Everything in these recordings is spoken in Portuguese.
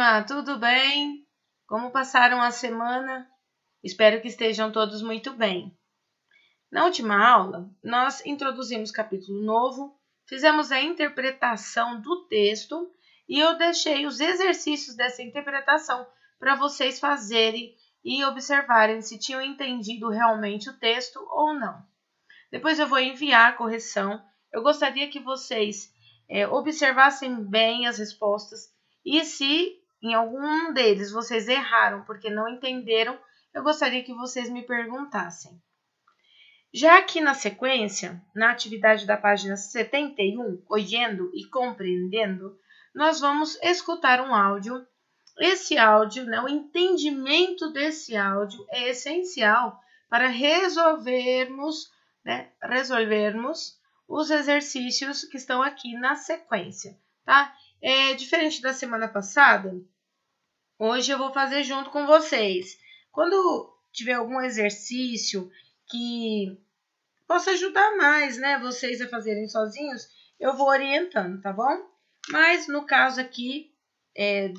turma, tudo bem? Como passaram a semana? Espero que estejam todos muito bem. Na última aula, nós introduzimos capítulo novo, fizemos a interpretação do texto e eu deixei os exercícios dessa interpretação para vocês fazerem e observarem se tinham entendido realmente o texto ou não. Depois eu vou enviar a correção. Eu gostaria que vocês observassem bem as respostas e se em algum deles vocês erraram porque não entenderam, eu gostaria que vocês me perguntassem. Já aqui na sequência, na atividade da página 71, Oyendo e Compreendendo, nós vamos escutar um áudio. Esse áudio, o entendimento desse áudio é essencial para resolvermos os exercícios que estão aqui na sequência, tá? Diferente da semana passada, hoje eu vou fazer junto com vocês. Quando tiver algum exercício que possa ajudar mais, vocês a fazerem sozinhos, eu vou orientando, tá bom? Mas no caso aqui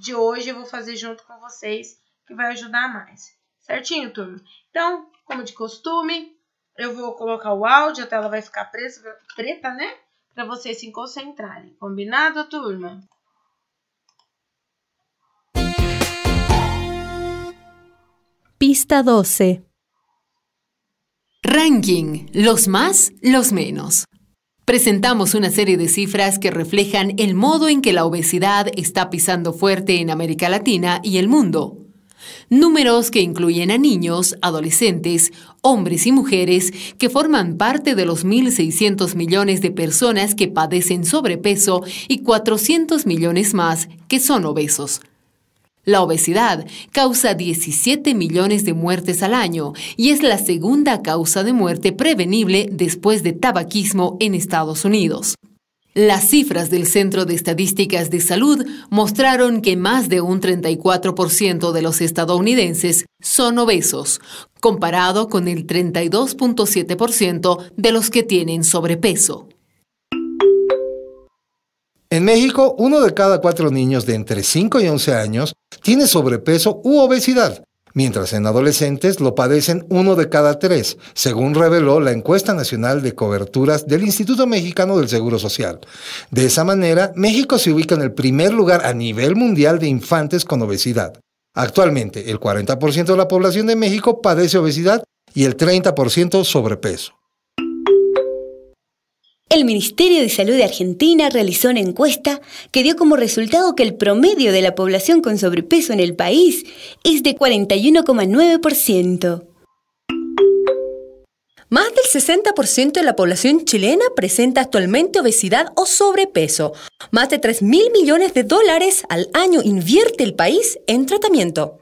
de hoje, eu vou fazer junto com vocês, que vai ajudar mais. Certinho, turma? Então, como de costume, eu vou colocar o áudio, a tela vai ficar preta, né? Para vocês se concentrarem. Combinado, turma? Pista 12. Ranking, los más, los menos. Presentamos una serie de cifras que reflejan el modo en que la obesidad está pisando fuerte en América Latina y el mundo. Números que incluyen a niños, adolescentes, hombres y mujeres que forman parte de los 1.600 millones de personas que padecen sobrepeso y 400 millones más que son obesos. La obesidad causa 17 millones de muertes al año y es la segunda causa de muerte prevenible después de tabaquismo en Estados Unidos. Las cifras del Centro de Estadísticas de Salud mostraron que más de un 34% de los estadounidenses son obesos, comparado con el 32.7% de los que tienen sobrepeso. En México, 1 de cada 4 niños de entre 5 y 11 años tiene sobrepeso u obesidad, mientras en adolescentes lo padecen 1 de cada 3, según reveló la Encuesta Nacional de Coberturas del Instituto Mexicano del Seguro Social. De esa manera, México se ubica en el primer lugar a nivel mundial de infantes con obesidad. Actualmente, el 40% de la población de México padece obesidad y el 30% sobrepeso. El Ministerio de Salud de Argentina realizó una encuesta que dio como resultado que el promedio de la población con sobrepeso en el país es de 41,9%. Más del 60% de la población chilena presenta actualmente obesidad o sobrepeso. Más de 3.000 millones de dólares al año invierte el país en tratamiento.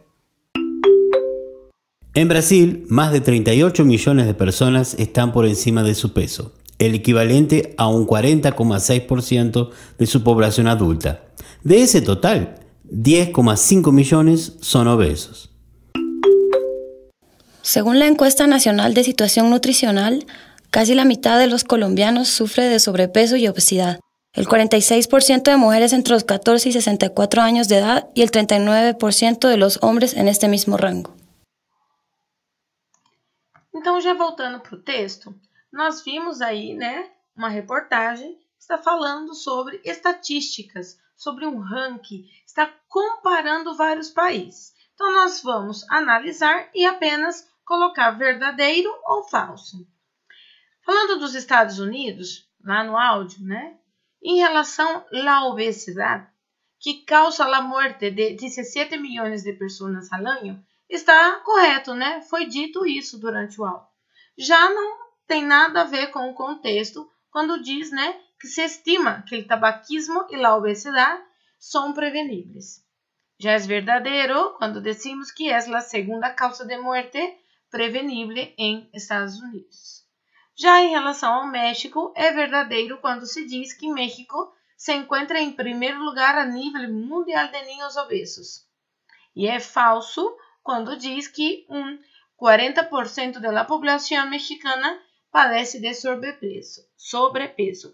En Brasil, más de 38 millones de personas están por encima de su peso, el equivalente a un 40,6% de su población adulta. De ese total, 10,5 millones son obesos. Según la Encuesta Nacional de Situación Nutricional, casi la mitad de los colombianos sufre de sobrepeso y obesidad. El 46% de mujeres entre los 14 y 64 años de edad y el 39% de los hombres en este mismo rango. Então, já voltando para o texto, nós vimos aí, uma reportagem que está falando sobre estatísticas, sobre um ranking, está comparando vários países. Então, nós vamos analisar e apenas colocar verdadeiro ou falso. Falando dos Estados Unidos, lá no áudio, em relação à obesidade, que causa a morte de 17 milhões de pessoas al año, está correto, Foi dito isso durante o áudio. Já não tem nada a ver com o contexto quando diz, que se estima que o tabaquismo e a obesidade são preveníveis. Já é verdadeiro quando decimos que é a segunda causa de morte prevenível em Estados Unidos. Já em relação ao México, é verdadeiro quando se diz que México se encontra em primeiro lugar a nível mundial de niños obesos. E é falso quando diz que 40% da população mexicana padece de sobrepeso,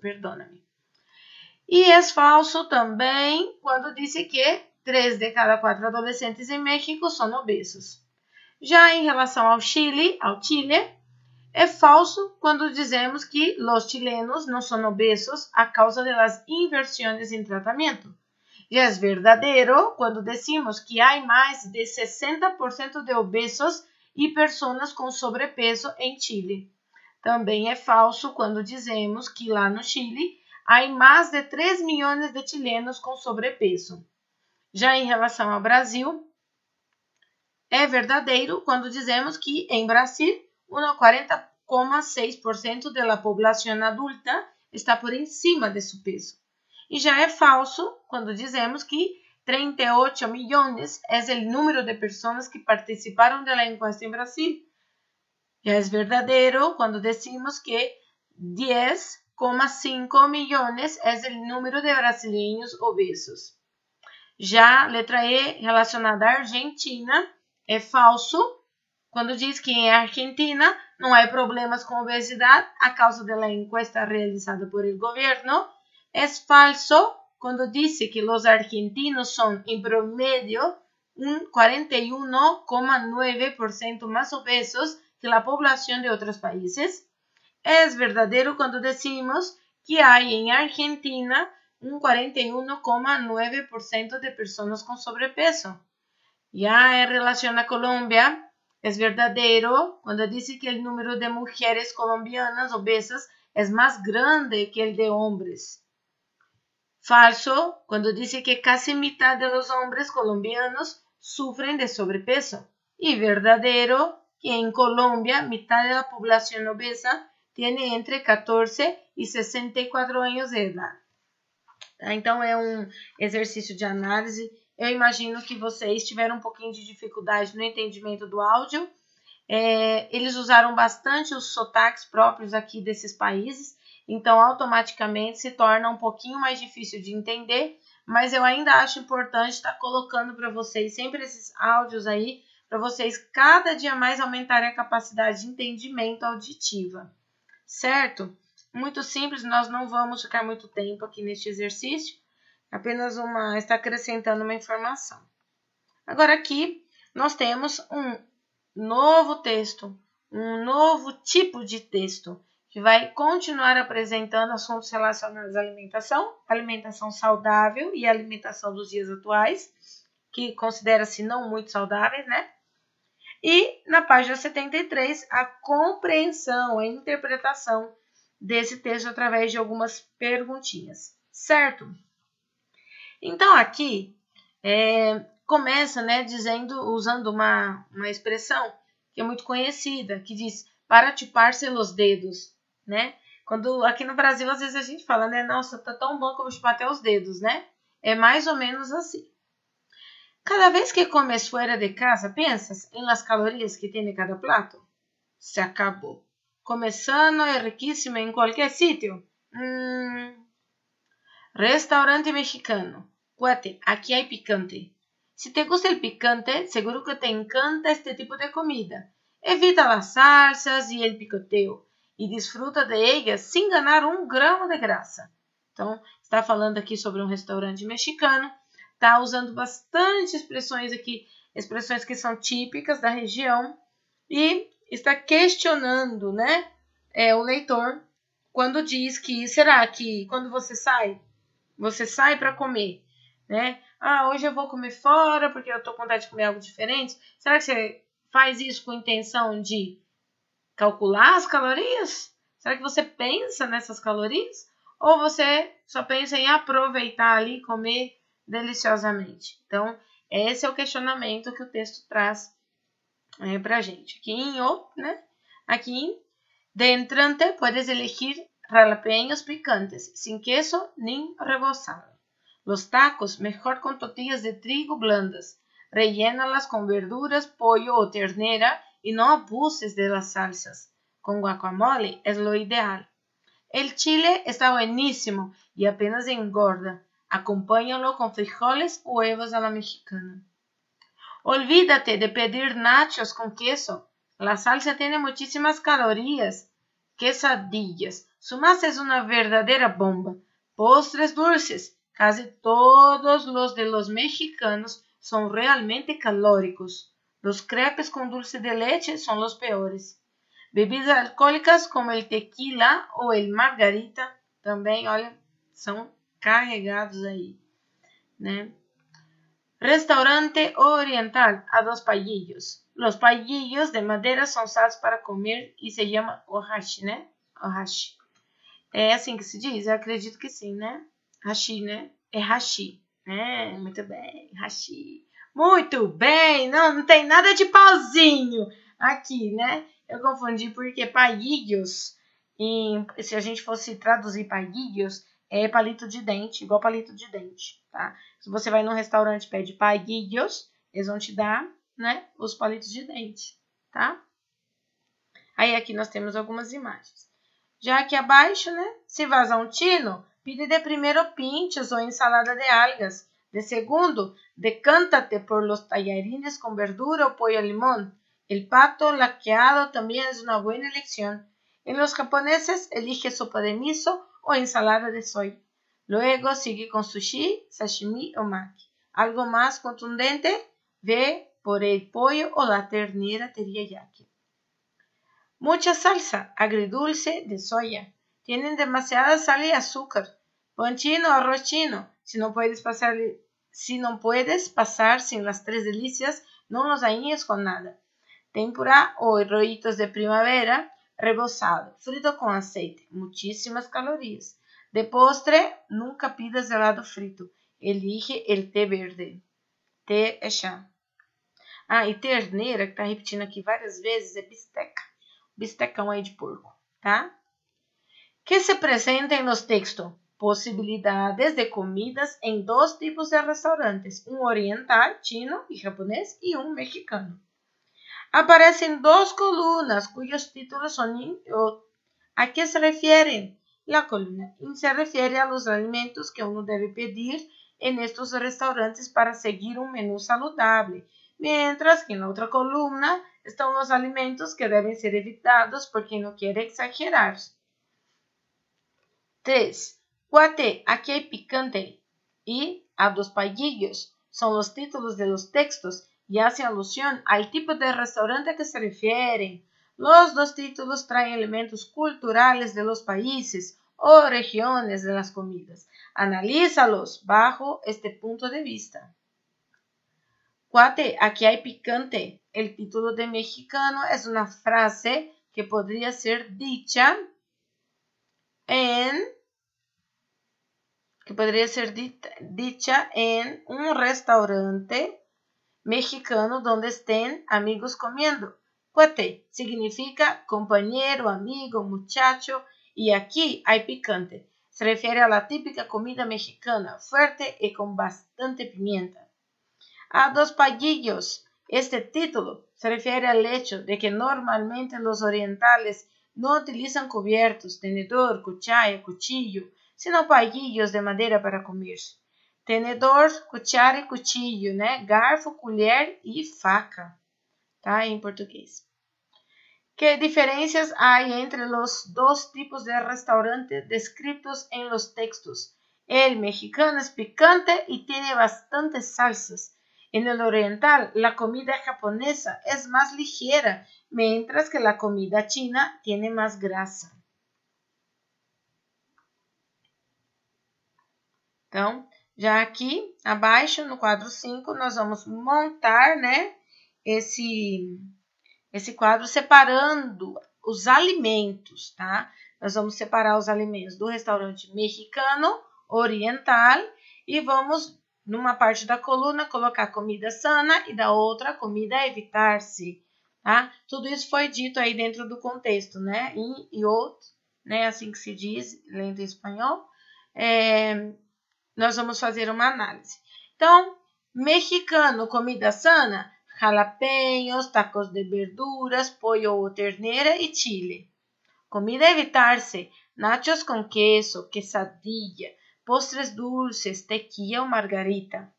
perdóname. E é falso também quando diz que 3 de cada 4 adolescentes em México são obesos. Já em relação ao Chile, é falso quando dizemos que os chilenos não são obesos a causa das inversiones em tratamento. Já é verdadeiro quando decimos que há mais de 60% de obesos e pessoas com sobrepeso em Chile. Também é falso quando dizemos que lá no Chile há mais de 3 milhões de chilenos com sobrepeso. Já em relação ao Brasil, é verdadeiro quando dizemos que em Brasil, 40,6% da população adulta está por cima de seu peso. E já é falso quando dizemos que 38 milhões é o número de pessoas que participaram da encuesta em Brasil. Já é verdadeiro quando decimos que 10,5 milhões é o número de brasileiros obesos. Já letra E, relacionada à Argentina, é falso quando diz que em Argentina não há problemas com obesidade a causa da encuesta realizada por el governo. É falso quando diz que os argentinos são, em promedio, 41,9% mais obesos que a população de outros países. É verdadeiro quando decimos que há em Argentina 41,9% de pessoas com sobrepeso. Já em relação à Colômbia, é verdadeiro quando diz que o número de mulheres colombianas obesas é mais grande que o de homens. Falso quando diz que casi metade dos homens colombianos sofrem de sobrepeso. E verdadeiro que em Colômbia, metade da população obesa tem entre 14 e 64 anos de idade. Então, é um exercício de análise. Eu imagino que vocês tiveram um pouquinho de dificuldade no entendimento do áudio. Eles usaram bastante os sotaques próprios aqui desses países, então automaticamente se torna um pouquinho mais difícil de entender, mas eu ainda acho importante estar colocando para vocês sempre esses áudios aí, para vocês cada dia mais aumentarem a capacidade de entendimento auditiva, certo? Muito simples, nós não vamos ficar muito tempo aqui neste exercício, apenas está acrescentando uma informação. Agora aqui nós temos um novo texto, um novo tipo de texto, que vai continuar apresentando assuntos relacionados à alimentação saudável e alimentação dos dias atuais, que considera-se não muito saudáveis, né? E na página 73, a compreensão, a interpretação desse texto através de algumas perguntinhas, certo? Então aqui começa, né, usando uma expressão que é muito conhecida, que diz para chupar-se os dedos, né? Quando aqui no Brasil às vezes a gente fala, né, nossa, tá tão bom que eu vou chupar até os dedos, né? É mais ou menos assim. Cada vez que comes fora de casa, pensas em las calorias que tem cada plato? Se acabou. Comer sano e riquíssimo em qualquer sítio? Restaurante mexicano. Cuate, aqui hay picante. Si te gusta el picante, seguro que te encanta este tipo de comida. Evita las salsas y el picoteo e desfruta de ellas sem ganhar 1 gramo de grasa. Então, está falando aqui sobre um restaurante mexicano, está usando bastante expressões aqui, expressões que são típicas da região e está questionando, né, o leitor quando diz que, será que quando você sai para comer, né? Hoje eu vou comer fora porque eu estou com vontade de comer algo diferente. Será que você faz isso com intenção de calcular as calorias? Será que você pensa nessas calorias? Ou você só pensa em aproveitar ali e comer deliciosamente? Então, esse é o questionamento que o texto traz para a gente. Aqui de entrante, puedes elegir jalapeños picantes, sin queso ni rebozado. Los tacos, mejor con tortillas de trigo blandas. Rellénalas con verduras, pollo o ternera y no abuses de las salsas. Con guacamole es lo ideal. El chile está buenísimo y apenas engorda. Acompáñalo con frijoles o huevos a la mexicana. Olvídate de pedir nachos con queso. La salsa tiene muchísimas calorías. Quesadillas. Su masa es una verdadera bomba. Postres dulces. Casi todos los de los mexicanos son realmente calóricos. Los crepes con dulce de leche son los peores. Bebidas alcohólicas como el tequila o el margarita também, olha, são carregados aí, né? Restaurante oriental a dos payillos. Los payillos de madera son usados para comer e se llama ohashi, né? Ohashi. É assim que se diz? Eu acredito que sim, né? Hashi, né? É hashi. É, muito bem, hashi. Muito bem! Não tem nada de pauzinho aqui, né? Eu confundi porque payillos, se a gente fosse traduzir payillos, é palito de dente, igual palito de dente, tá? Se você vai num restaurante e pede payillos, eles vão te dar, né, os palitos de dente, tá? Aí aqui nós temos algumas imagens. Já aqui abaixo, né, se vas a un chino, pide de primero pinchos o ensalada de algas. De segundo, decántate por los tallarines con verdura o pollo al limón. El pato laqueado también es una buena elección. En los japoneses, elige sopa de miso o ensalada de soya. Luego sigue con sushi, sashimi o maki. Algo más contundente, ve por el pollo o la ternera teriyaki. Mucha salsa agridulce de soya. Tienen demasiada sal y azúcar. Pan chino o arroz chino. Si no puedes pasar sin las tres delicias, no los dañes con nada. Tempura o rollitos de primavera rebozado, frito con aceite, muchísimas calorías. De postre, nunca pidas helado frito. Elige el té verde. Té é chá. E terneira, que tá repetindo aqui várias vezes, é bisteca. Bistecão aí de porco, tá? Que se presenta en los textos? Posibilidades de comidas en dos tipos de restaurantes, un oriental, chino y japonés, y un mexicano. Aparecen dos columnas cuyos títulos son... ¿A qué se refieren? La columna se refiere a los alimentos que uno debe pedir en estos restaurantes para seguir un menú saludable, mientras que en la otra columna están los alimentos que deben ser evitados por quien no quiere exagerar. 3. Cuate, aquí hay picante, y a dos payillos son los títulos de los textos y hacen alusión al tipo de restaurante a que se refieren. Los dos títulos traen elementos culturales de los países o regiones de las comidas. Analízalos bajo este punto de vista. Cuate, aquí hay picante. El título de mexicano es una frase que podría ser dicha en un restaurante mexicano donde estén amigos comiendo. Cuate significa compañero, amigo, muchacho, y aquí hay picante. Se refiere a la típica comida mexicana, fuerte y con bastante pimienta. A dos payillos. Este título se refiere al hecho de que normalmente los orientales no utilizan cubiertos, tenedor, cuchara, cuchillo, sino payillos de madera para comer. Tenedor, cuchara e cuchillo, né? Garfo, colher e faca, tá? Em português. ¿Qué diferencias hay entre los dos tipos de restaurante descritos en los textos? El mexicano es picante y tiene bastantes salsas. En el oriental, la comida japonesa es más ligera, mientras que la comida china tiene más grasa. Então, já aqui abaixo, no quadro 5, nós vamos montar, né, esse quadro separando os alimentos, tá? Nós vamos separar os alimentos do restaurante mexicano, oriental, e vamos, numa parte da coluna, colocar comida sana e da outra, comida a evitar-se, tá? Tudo isso foi dito aí dentro do contexto, né? In e out, né? Assim que se diz, lendo em espanhol. Nós vamos fazer uma análise. Então, mexicano, comida sana, jalapeños, tacos de verduras, pollo o ternera y chile. Comida a evitarse, nachos con queso, quesadilla, postres dulces, tequila o margarita.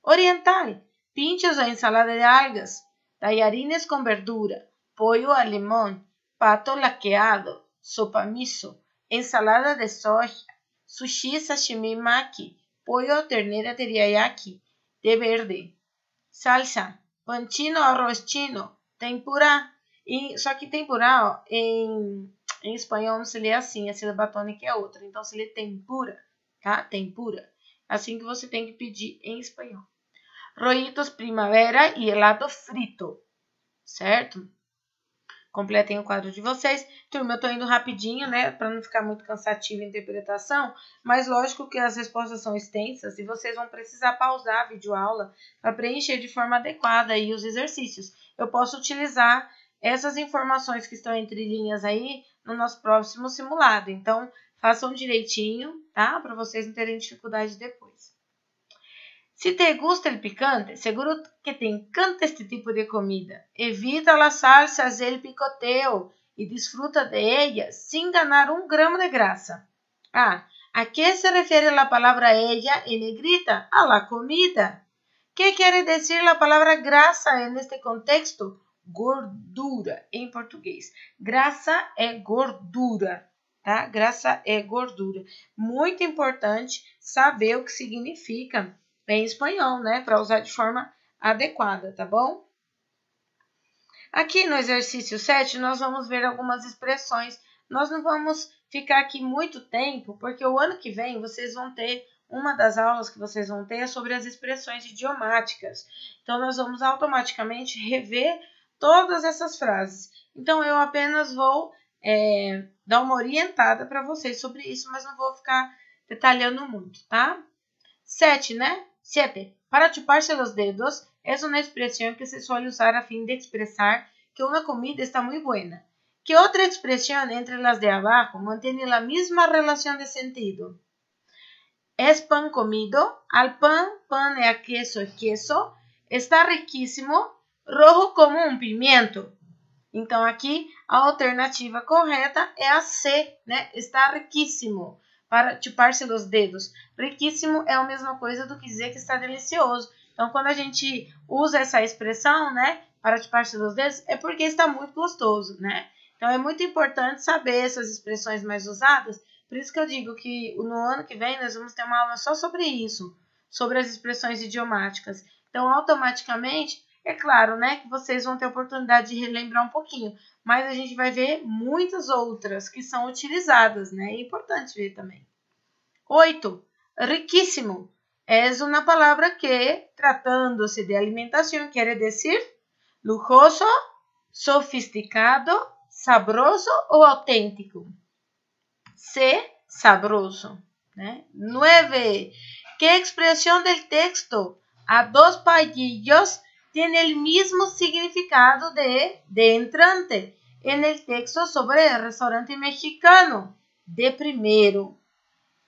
Oriental, pinchos o ensalada de algas, tallarines con verdura, pollo al limón, pato laqueado, sopa miso, ensalada de soja, sushi, sashimi, maki, pollo, ternera, teriyaki, de verde, salsa, pan chino, arroz chino, tempurá. Só que tempurá, ó, em espanhol não se lê assim, a sílaba tônica é outra. Então se lê tempura, tá? Tempura. Assim que você tem que pedir em espanhol. Rollitos primavera e helado frito, certo? Completem o quadro de vocês. Turma, eu tô indo rapidinho, né? Para não ficar muito cansativo a interpretação. Mas lógico que as respostas são extensas e vocês vão precisar pausar a videoaula para preencher de forma adequada aí os exercícios. Eu posso utilizar essas informações que estão entre linhas aí no nosso próximo simulado. Então, façam direitinho, tá? Para vocês não terem dificuldade depois. Si te gusta el picante, seguro que te encanta este tipo de comida. Evita las salsas y el picoteo y disfruta de ellas sin ganar un gramo de grasa. Ah, ¿a qué se refiere la palabra ella en negrita? A la comida. ¿Qué quiere decir la palabra grasa en este contexto? Gordura, em português. Grasa é gordura, tá? Grasa é gordura. Muito importante saber o que significa em espanhol, né? Para usar de forma adequada, tá bom? Aqui no exercício 7, nós vamos ver algumas expressões. Nós não vamos ficar aqui muito tempo, porque o ano que vem vocês vão ter, uma das aulas que vocês vão ter é sobre as expressões idiomáticas. Então, nós vamos automaticamente rever todas essas frases. Então, eu apenas vou dar uma orientada para vocês sobre isso, mas não vou ficar detalhando muito, tá? 7, né? 7. Para chuparse los dedos es una expresión que se suele usar a fin de expresar que una comida está muy buena. ¿Qué otra expresión entre las de abajo mantiene la misma relación de sentido? Es pan comido, al pan, pan e a queso, está riquísimo, rojo como um pimiento. Então, aqui, a alternativa correta é a C, né? Está riquíssimo. Para chupar-se os dedos. Riquíssimo é a mesma coisa do que dizer que está delicioso. Então, quando a gente usa essa expressão, né? Para chupar-se os dedos, é porque está muito gostoso, né? Então, é muito importante saber essas expressões mais usadas. Por isso que eu digo que no ano que vem nós vamos ter uma aula só sobre isso. Sobre as expressões idiomáticas. Então, automaticamente, é claro, né? Que vocês vão ter a oportunidade de relembrar um pouquinho. Mas a gente vai ver muitas outras que são utilizadas, né? É importante ver também. 8. Riquíssimo. Es una palabra que, tratándose de alimentación, quiere decir lujoso, sofisticado, sabroso o auténtico. C. Sabroso. ¿Eh? 9. ¿Qué expresión del texto a dos palillos tiene el mismo significado de entrante en el texto sobre el restaurante mexicano? De primero.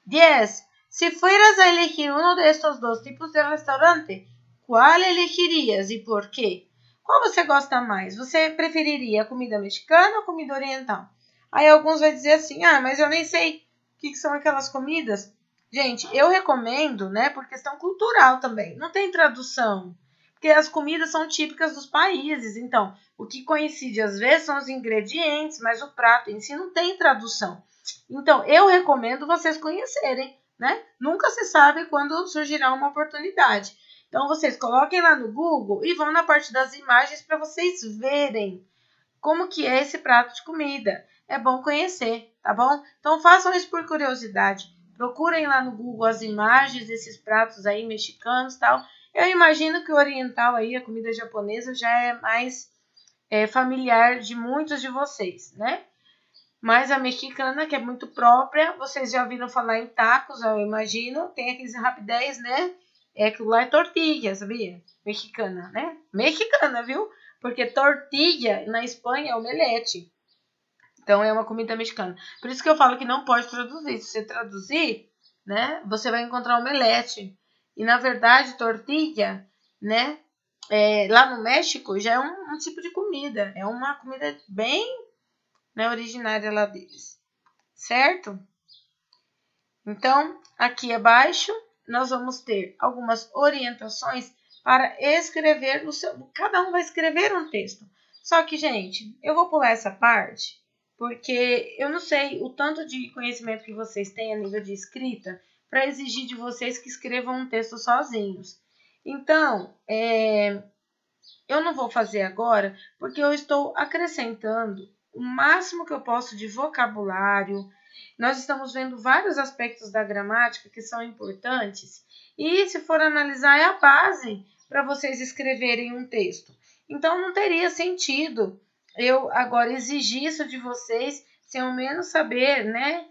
10. Si fueras a elegir uno de estos dos tipos de restaurante, ¿cuál elegirías e por quê? Qual você gosta mais? Você preferiria a comida mexicana ou comida oriental? Aí alguns vão dizer assim, mas eu nem sei o que são aquelas comidas. Gente, eu recomendo, né, por questão cultural também. Não tem tradução. Porque as comidas são típicas dos países, então o que coincide às vezes são os ingredientes, mas o prato em si não tem tradução. Então eu recomendo vocês conhecerem, né? Nunca se sabe quando surgirá uma oportunidade. Então vocês coloquem lá no Google e vão na parte das imagens para vocês verem como que é esse prato de comida. É bom conhecer, tá bom? Então façam isso por curiosidade. Procurem lá no Google as imagens desses pratos aí mexicanos e tal. Eu imagino que o oriental aí, a comida japonesa, já é mais familiar de muitos de vocês, né? Mas a mexicana, que é muito própria, vocês já ouviram falar em tacos, eu imagino. Tem aqueles rapidez, né? Aquilo lá é tortilha, sabia? Mexicana, né? Mexicana, viu? Porque tortilha na Espanha é omelete. Então é uma comida mexicana. Por isso que eu falo que não pode traduzir. Se você traduzir, né? Você vai encontrar omelete. E, na verdade, tortilha, né, lá no México já é um tipo de comida. É uma comida bem, né, originária lá deles. Certo? Então, aqui abaixo, nós vamos ter algumas orientações para escrever cada um vai escrever um texto. Só que, gente, eu vou pular essa parte, porque eu não sei o tanto de conhecimento que vocês têm a nível de escrita, para exigir de vocês que escrevam um texto sozinhos. Então, eu não vou fazer agora, porque eu estou acrescentando o máximo que eu posso de vocabulário. Nós estamos vendo vários aspectos da gramática que são importantes, e se for analisar, é a base para vocês escreverem um texto. Então, não teria sentido eu agora exigir isso de vocês, sem ao menos saber, né,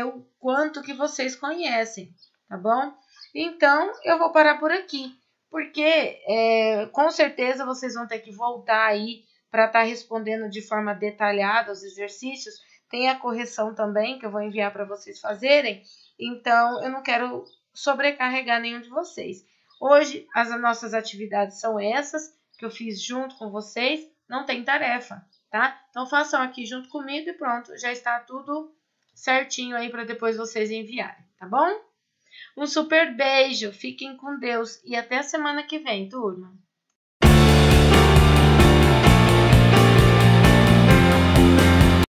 o quanto que vocês conhecem, tá bom? Então, eu vou parar por aqui, porque com certeza vocês vão ter que voltar aí para estar respondendo de forma detalhada os exercícios. Tem a correção também, que eu vou enviar para vocês fazerem. Então, eu não quero sobrecarregar nenhum de vocês. Hoje, as nossas atividades são essas, que eu fiz junto com vocês. Não tem tarefa, tá? Então, façam aqui junto comigo e pronto. Já está tudo certinho aí para depois vocês enviarem, tá bom? Um super beijo, fiquem com Deus e até a semana que vem, turma!